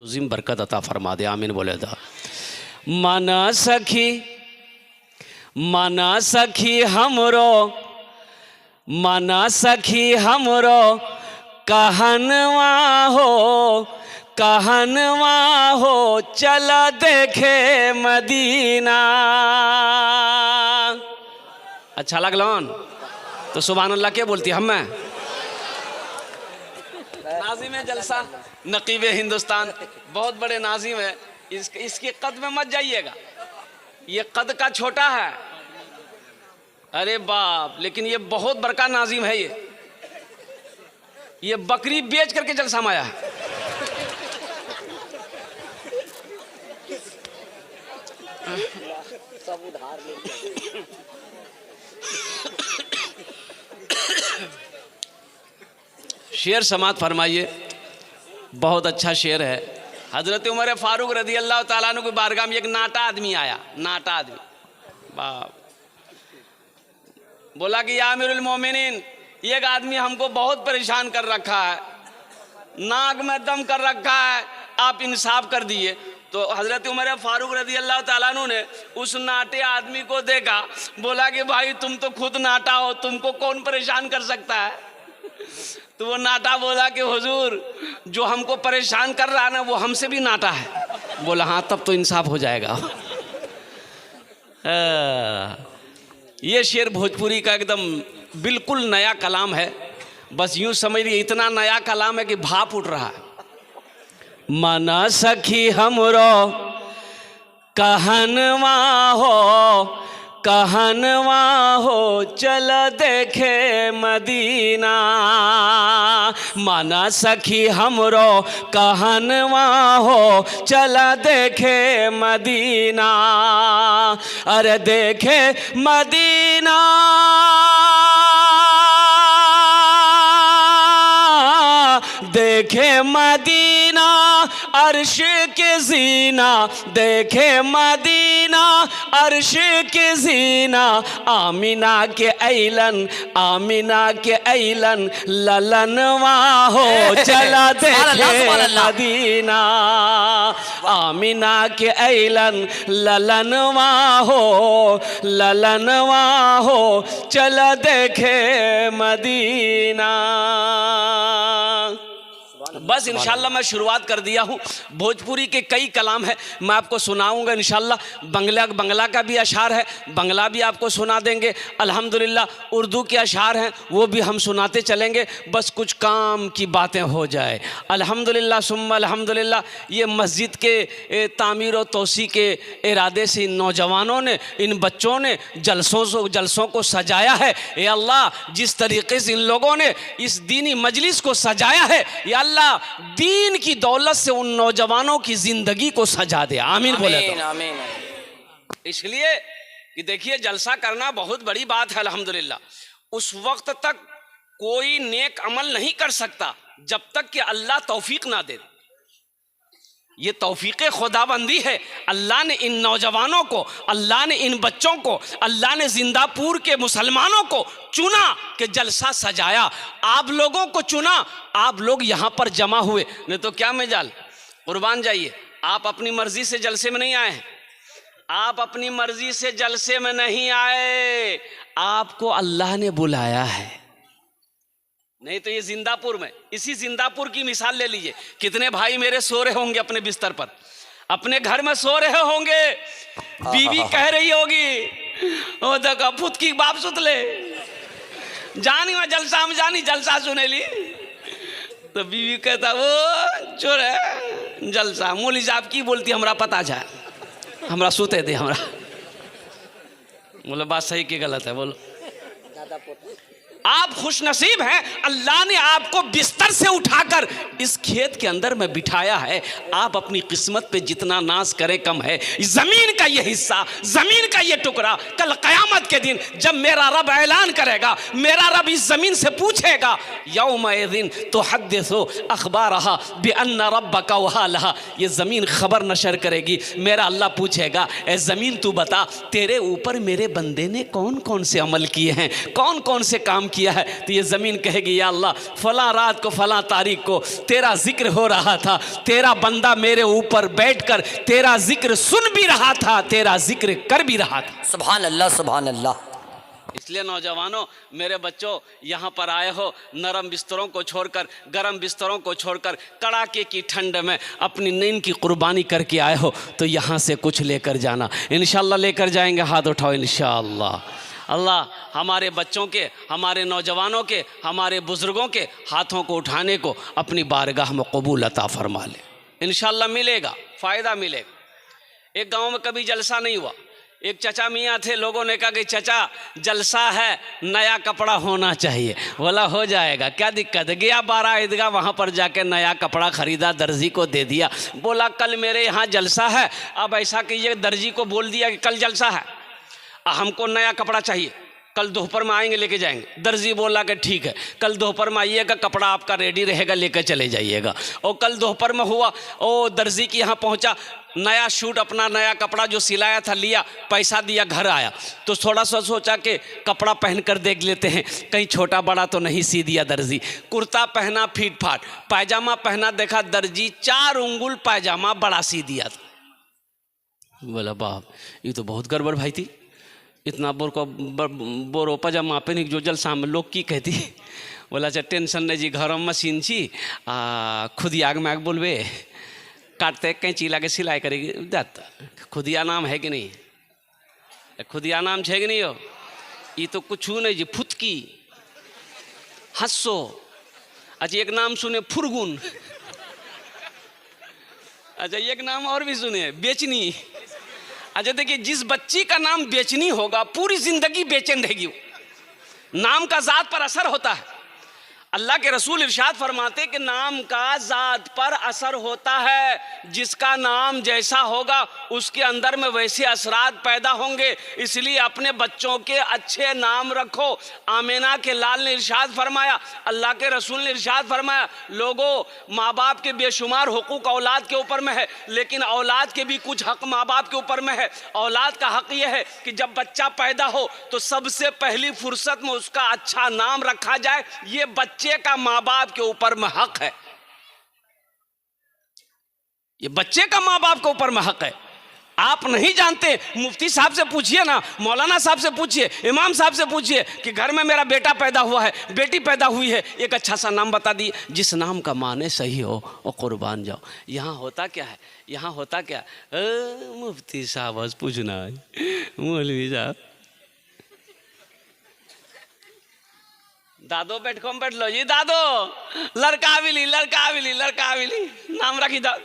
Gym बरकत अता फरमा दे, आमीन बोले था। माना सखी हमरो, माना सखी हमरो कहनवा हो चल देखे मदीना। अच्छा लगलन तो सुभान अल्लाह क्या बोलती हम मैं नाजिम है जलसा नकीब हिंदुस्तान, बहुत बड़े नाजिम है। इसके कद में मत जाइएगा, ये कद का छोटा है, अरे बाप, लेकिन ये बहुत बड़का नाजिम है। ये बकरी बेच करके जलसा में आया है। सब उधार शेर समात फरमाइए, बहुत अच्छा शेर है। हजरत उमर फारूक रदी अल्लाह ताला अन्हु की बारगाह में एक नाटा आदमी आया, नाटा आदमी, बाप, बोला कि या अमीरुल मोमिनीन, एक आदमी हमको बहुत परेशान कर रखा है, नाक में दम कर रखा है, आप इंसाफ कर दिए। तो हजरत उमर फारूक रदी अल्लाह ताला अन्हु ने उस नाटे आदमी को देखा, बोला कि भाई तुम तो खुद नाटा हो, तुमको कौन परेशान कर सकता है। तो वो नाटा बोला कि हुजूर जो हमको परेशान कर रहा है ना वो हमसे भी नाटा है। बोला हाँ तब तो इंसाफ हो जाएगा। ये शेर भोजपुरी का एकदम बिल्कुल नया कलाम है, बस यूं समझ लीजिए इतना नया कलाम है कि भाप उठ रहा है। माना सखी हमरो कहनवा हो चल देखे मदीना। माना सखी हमरो कहनवा हो चल देखे मदीना। अरे देखे मदीना, देखे मदीना अर्श के जीना, देखे मदीना अर्श के जीना। आमिना के ऐलन, आमिना के ऐलन ललनवा हो चला देखे मदीना। आमिना के ऐलन ललनवा हो चला देखे मदीना। बस इंशाल्लाह मैं शुरुआत कर दिया हूँ। भोजपुरी के कई कलाम है, मैं आपको सुनाऊंगा इंशाल्लाह। बंगला का भी अशार है, बंगला भी आपको सुना देंगे अल्हम्दुलिल्लाह। उर्दू के अशार हैं वो भी हम सुनाते चलेंगे, बस कुछ काम की बातें हो जाए। अल्हम्दुलिल्लाह सुम्मा अल्हम्दुलिल्लाह। ये मस्जिद के तामीर और तोसी के इरादे से इन नौजवानों ने, इन बच्चों ने जलसों को सजाया है। या अल्लाह जिस तरीके से इन लोगों ने इस दीनी मजलिस को सजाया है, या अल्लाह दीन की दौलत से उन नौजवानों की जिंदगी को सजा दे, आमीन बोले तो। आमीन। इसलिए कि देखिए जलसा करना बहुत बड़ी बात है अल्हम्दुलिल्लाह। उस वक्त तक कोई नेक अमल नहीं कर सकता जब तक कि अल्लाह तौफीक ना दे। ये तौफीक खुदाबंदी है। अल्लाह ने इन नौजवानों को, अल्लाह ने इन बच्चों को, अल्लाह ने जिंदापुर के मुसलमानों को चुना कि जलसा सजाया, आप लोगों को चुना, आप लोग यहाँ पर जमा हुए। नहीं तो क्या मजाल, कुर्बान जाइए, आप अपनी मर्जी से जलसे में नहीं आए हैं, आप अपनी मर्जी से जलसे में नहीं आए, आपको अल्लाह ने बुलाया है। नहीं तो ये जिंदापुर में, इसी जिंदापुर की मिसाल ले लीजिए, कितने भाई मेरे सो रहे होंगे अपने बिस्तर पर, अपने घर में सो रहे होंगे, बीवी कह रही होगी ओ देखो पुत की बाप सुतले जानी वहाँ जलसा में जानी जलसा सुनेली। तो बीवी कहता वो चोर है जलसा, मोली साहब की बोलती हमरा पता जाए, हमरा सुते दे हमरा। बोलो बात सही की गलत है, बोलो। आप खुश नसीब हैं, अल्लाह ने आपको बिस्तर से उठाकर इस खेत के अंदर में बिठाया है। आप अपनी किस्मत पे जितना नाज करें कम है। जमीन का ये हिस्सा, जमीन का ये टुकड़ा, कल क़यामत के दिन जब मेरा रब ऐलान करेगा, मेरा रब इस जमीन से पूछेगा, यौमइज़िन तुहद्दिसु अख़बारहा बिअन्न रब्बका वहालहा, ये जमीन खबर नशर करेगी। मेरा अल्लाह पूछेगा, ए जमीन तू बता तेरे ऊपर मेरे बंदे ने कौन कौन से अमल किए हैं, कौन कौन से काम किया है तो ये ज़मीन कहेगी या अल्लाह फ़लाँ रात को फ़लाँ तारीख को तेरा जिक्र हो रहा था, तेरा बंदा मेरे ऊपर बैठकर तेरा जिक्र सुन भी रहा था, तेरा जिक्र कर भी रहा था। सुभान अल्लाह, सुभान अल्लाह। इसलिए नौजवानों, मेरे बच्चों, यहाँ पर आए हो नरम बिस्तरों को छोड़कर, गरम बिस्तरों को छोड़कर, कड़ाके की ठंड में अपनी नींद की कुर्बानी करके आए हो तो यहाँ से कुछ लेकर जाना। इंशाअल्लाह लेकर जाएंगे, हाथ उठाओ इंशाअल्लाह। अल्लाह हमारे बच्चों के, हमारे नौजवानों के, हमारे बुज़ुर्गों के हाथों को उठाने को अपनी बारगाह में कबूल अता फरमा ले। इंशाअल्लाह मिलेगा, फ़ायदा मिलेगा। एक गाँव में कभी जलसा नहीं हुआ, एक चचा मियाँ थे, लोगों ने कहा कि चचा जलसा है, नया कपड़ा होना चाहिए। बोला हो जाएगा, क्या दिक्कत है। गया 12 ईदगाह, वहाँ पर जाके नया कपड़ा ख़रीदा, दर्जी को दे दिया। बोला कल मेरे यहाँ जलसा है, अब ऐसा कीजिए, दर्जी को बोल दिया कि कल जलसा है, हमको नया कपड़ा चाहिए, कल दोपहर में आएंगे लेके जाएंगे। दर्जी बोला कि ठीक है, कल दोपहर में आइएगा, कपड़ा आपका रेडी रहेगा, लेकर चले जाइएगा। और कल दोपहर में हुआ, ओ दर्जी के यहाँ पहुँचा, नया शूट, अपना नया कपड़ा जो सिलाया था लिया, पैसा दिया, घर आया तो थोड़ा सा सोचा कि कपड़ा पहन कर देख लेते हैं, कहीं छोटा बड़ा तो नहीं सी दिया दर्जी। कुर्ता पहना फीट फाट, पायजामा पहना, देखा दर्जी 4 उंगुल पायजामा बड़ा सी दिया था। बोला बाप ये तो बहुत गड़बड़ भाई थी, इतना बोरो पजामा पहन जो जलसा में लोग की कहती। बोला अच्छा टेंशन नहीं जी, घर में मशीन छी, खुद आग में आग बोलबे, काटते कैंची लाके सिलाई करेगी जाता। खुदिया नाम है कि नहीं, खुदिया नाम है कि नहीं हो, ये तो कुछ नहीं जी, फुतकी, हंसो। अच्छा एक नाम सुने फुरगुन, अच्छा एक नाम और भी सुने बेचनी। अच्छा देखिए, जिस बच्ची का नाम बेचनी होगा पूरी जिंदगी बेचैन रहेगी। नाम का जात पर असर होता है। अल्लाह के रसूल इरशाद फरमाते कि नाम का ज़ात पर असर होता है, जिसका नाम जैसा होगा उसके अंदर में वैसे असरात पैदा होंगे। इसलिए अपने बच्चों के अच्छे नाम रखो। आमिना के लाल ने इरशाद फरमाया, अल्लाह के रसूल ने इरशाद फरमाया, लोगों माँ बाप के बेशुमार हुकूक औलाद के ऊपर में है, लेकिन औलाद के भी कुछ हक माँ बाप के ऊपर में है। औलाद का हक यह है कि जब बच्चा पैदा हो तो सबसे पहली फुर्सत में उसका अच्छा नाम रखा जाए। ये बच्चे का माँ बाप के ऊपर में हक है, ये बच्चे का माँ बाप के ऊपर में हक है। आप नहीं जानते, मुफ्ती साहब से पूछिए ना, मौलाना साहब से पूछिए, इमाम साहब से पूछिए कि घर में मेरा बेटा पैदा हुआ है, बेटी पैदा हुई है, एक अच्छा सा नाम बता दिए, जिस नाम का माने सही हो और कुर्बान जाओ। यहाँ होता क्या है, यहाँ होता क्या, मुफ्ती साहब बस पूछना है, मौलवी साहब दादो बैठ लो जी, दादो लड़का बिली नाम रखी दा